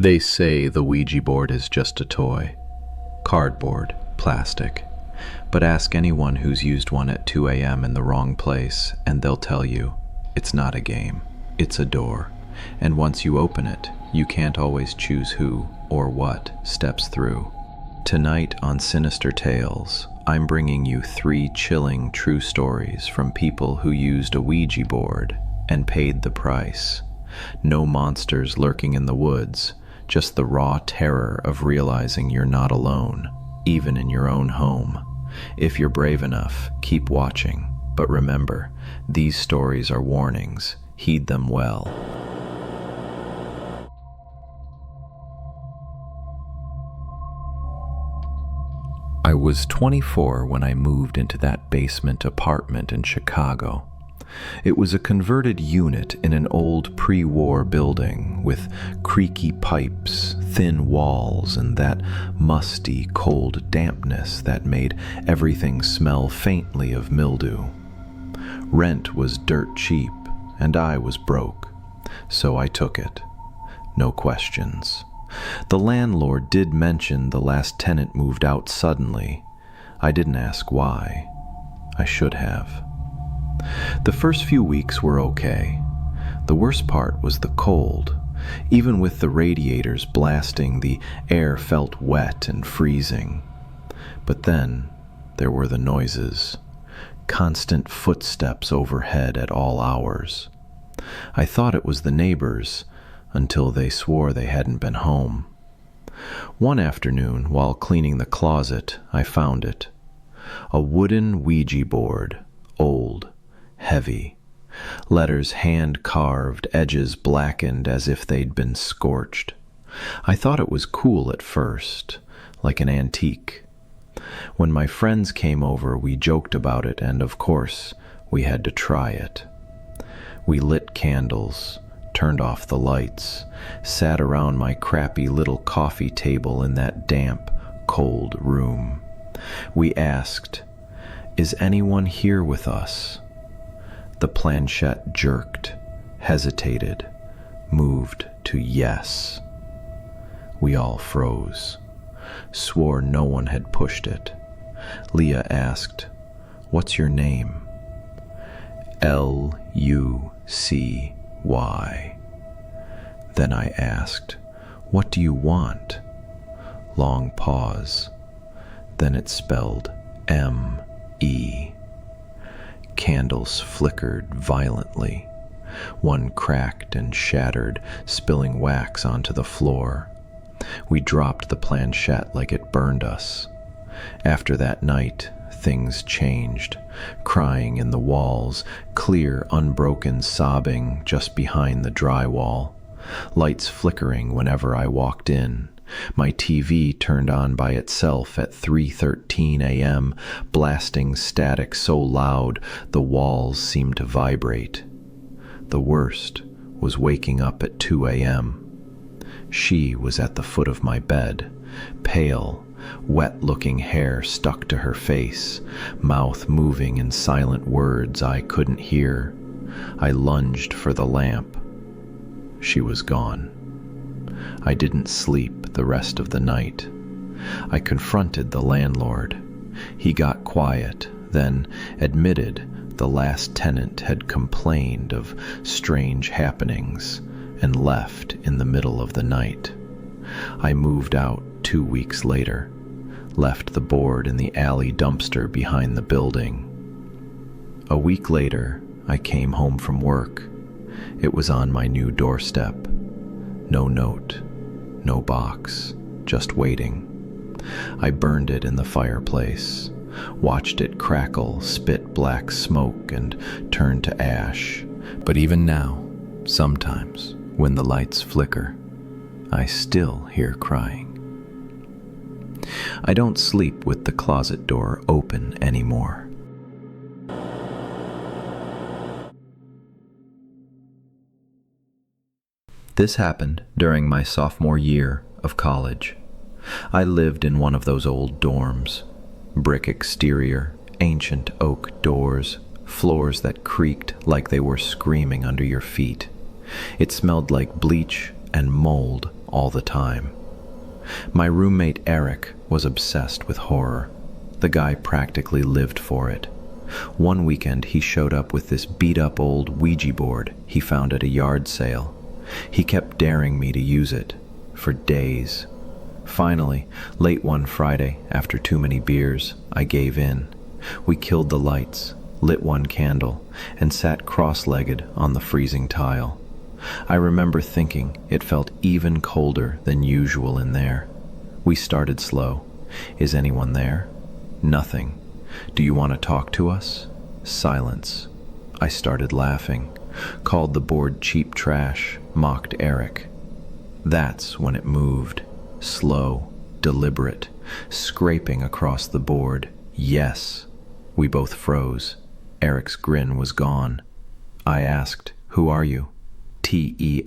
They say the Ouija board is just a toy. Cardboard, plastic. But ask anyone who's used one at 2 a.m. in the wrong place, and they'll tell you, it's not a game, it's a door. And once you open it, you can't always choose who or what steps through. Tonight on Sinister Tales, I'm bringing you 3 chilling true stories from people who used a Ouija board and paid the price. No monsters lurking in the woods, just the raw terror of realizing you're not alone, even in your own home. If you're brave enough, keep watching. But remember, these stories are warnings. Heed them well. I was 24 when I moved into that basement apartment in Chicago. It was a converted unit in an old pre-war building with creaky pipes, thin walls, and that musty, cold dampness that made everything smell faintly of mildew. Rent was dirt cheap, and I was broke, so I took it. No questions. The landlord did mention the last tenant moved out suddenly. I didn't ask why. I should have. The first few weeks were okay. The worst part was the cold. Even with the radiators blasting, the air felt wet and freezing. But then there were the noises. Constant footsteps overhead at all hours. I thought it was the neighbors, until they swore they hadn't been home. One afternoon, while cleaning the closet, I found it. A wooden Ouija board, old, heavy. Letters hand-carved, edges blackened as if they'd been scorched. I thought it was cool at first, like an antique. When my friends came over, we joked about it, and of course, we had to try it. We lit candles, turned off the lights, sat around my crappy little coffee table in that damp, cold room. We asked, "Is anyone here with us?" The planchette jerked, hesitated, moved to yes. We all froze, swore no one had pushed it. Leah asked, "What's your name?" Lucy. Then I asked, "What do you want?" Long pause. Then it spelled M-E. Candles flickered violently. One cracked and shattered, spilling wax onto the floor. We dropped the planchette like it burned us. After that night, things changed. Crying in the walls, clear, unbroken sobbing just behind the drywall. Lights flickering whenever I walked in. My TV turned on by itself at 3:13 a.m., blasting static so loud the walls seemed to vibrate. The worst was waking up at 2 a.m. She was at the foot of my bed, pale, wet-looking hair stuck to her face, mouth moving in silent words I couldn't hear. I lunged for the lamp. She was gone. I didn't sleep the rest of the night. I confronted the landlord. He got quiet, then admitted the last tenant had complained of strange happenings and left in the middle of the night. I moved out 2 weeks later, left the board in the alley dumpster behind the building. A week later, I came home from work. It was on my new doorstep. No note, no box, just waiting. I burned it in the fireplace, watched it crackle, spit black smoke, and turn to ash. But even now, sometimes, when the lights flicker, I still hear crying. I don't sleep with the closet door open anymore. This happened during my sophomore year of college. I lived in one of those old dorms. Brick exterior, ancient oak doors, floors that creaked like they were screaming under your feet. It smelled like bleach and mold all the time. My roommate Eric was obsessed with horror. The guy practically lived for it. One weekend he showed up with this beat-up old Ouija board he found at a yard sale. He kept daring me to use it for days. Finally, late one Friday, after too many beers, I gave in. We killed the lights, lit one candle, and sat cross-legged on the freezing tile. I remember thinking it felt even colder than usual in there. We started slow. Is anyone there? Nothing. Do you want to talk to us? Silence. I started laughing, called the board cheap trash, mocked Eric. That's when it moved. Slow, deliberate, scraping across the board. Yes. We both froze. Eric's grin was gone. I asked, "Who are you?" Teacher.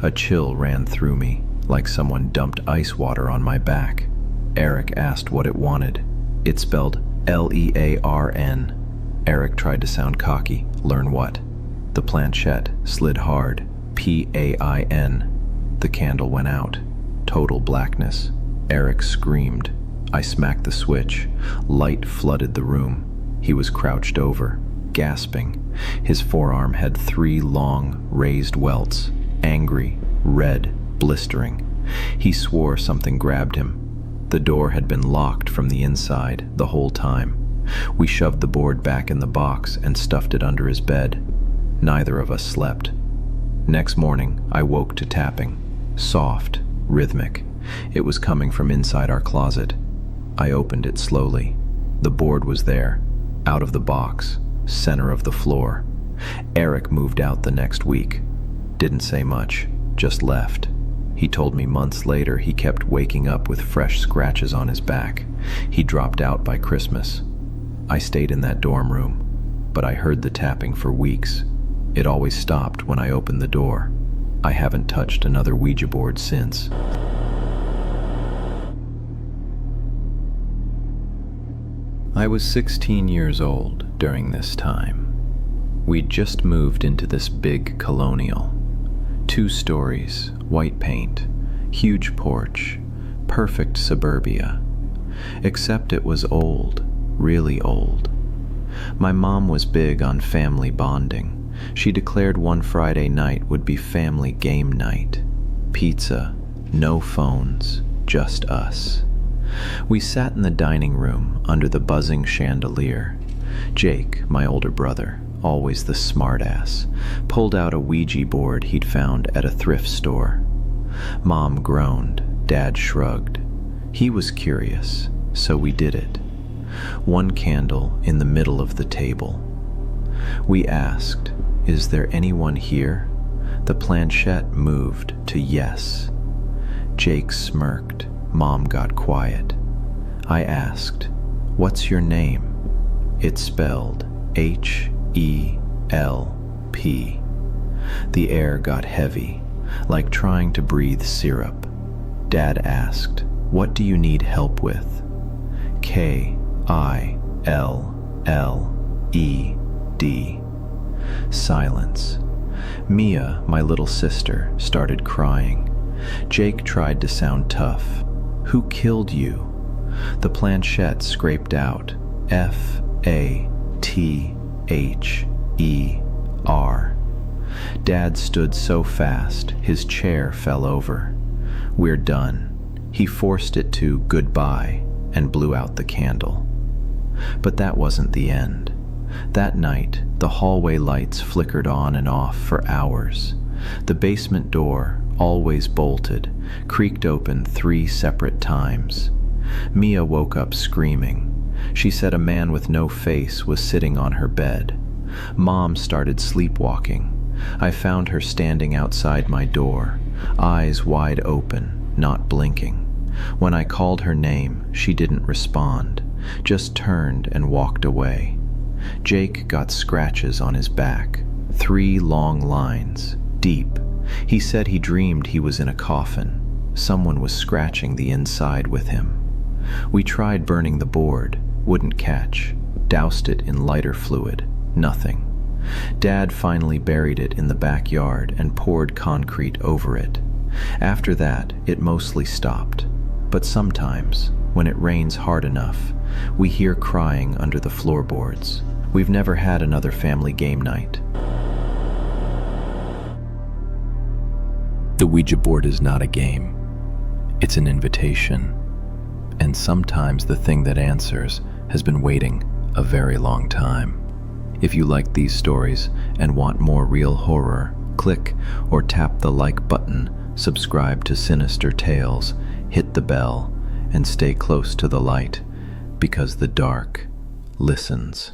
A chill ran through me, like someone dumped ice water on my back. Eric asked what it wanted. It spelled Learn. Eric tried to sound cocky. Learn what? The planchette slid hard. Pain. The candle went out. Total blackness. Eric screamed. I smacked the switch. Light flooded the room. He was crouched over, gasping. His forearm had 3 long, raised welts. Angry, red, blistering. He swore something grabbed him. The door had been locked from the inside the whole time. We shoved the board back in the box and stuffed it under his bed. Neither of us slept. Next morning, I woke to tapping. Soft, rhythmic. It was coming from inside our closet. I opened it slowly. The board was there, out of the box, center of the floor. Eric moved out the next week. Didn't say much, just left. He told me months later he kept waking up with fresh scratches on his back. He dropped out by Christmas. I stayed in that dorm room, but I heard the tapping for weeks. It always stopped when I opened the door. I haven't touched another Ouija board since. I was 16 years old during this time. We'd just moved into this big colonial. 2 stories, white paint, huge porch, perfect suburbia. Except it was old, really old. My mom was big on family bonding. She declared one Friday night would be family game night. Pizza, no phones, just us. We sat in the dining room under the buzzing chandelier. Jake, my older brother, always the smartass, pulled out a Ouija board he'd found at a thrift store. Mom groaned, Dad shrugged. He was curious, so we did it. One candle in the middle of the table. We asked, "Is there anyone here?" The planchette moved to yes. Jake smirked. Mom got quiet. I asked, "What's your name?" It spelled H-E-L-P. The air got heavy, like trying to breathe syrup. Dad asked, "What do you need help with?" K-I-L-L-E-D. Silence. Mia, my little sister, started crying. Jake tried to sound tough. "Who killed you?" The planchette scraped out F-A-T-H-E-R. Dad stood so fast, his chair fell over. "We're done." He forced it to goodbye and blew out the candle. But that wasn't the end. That night, the hallway lights flickered on and off for hours. The basement door, always bolted, creaked open 3 separate times. Mia woke up screaming. She said a man with no face was sitting on her bed. Mom started sleepwalking. I found her standing outside my door, eyes wide open, not blinking. When I called her name, she didn't respond, just turned and walked away. Jake got scratches on his back, 3 long lines, deep. He said he dreamed he was in a coffin. Someone was scratching the inside with him. We tried burning the board, wouldn't catch. Doused it in lighter fluid, nothing. Dad finally buried it in the backyard and poured concrete over it. After that, it mostly stopped. But sometimes, when it rains hard enough, we hear crying under the floorboards. We've never had another family game night. The Ouija board is not a game. It's an invitation. And sometimes the thing that answers has been waiting a very long time. If you like these stories and want more real horror, click or tap the like button, subscribe to Sinister Tales, hit the bell, and stay close to the light, because the dark listens.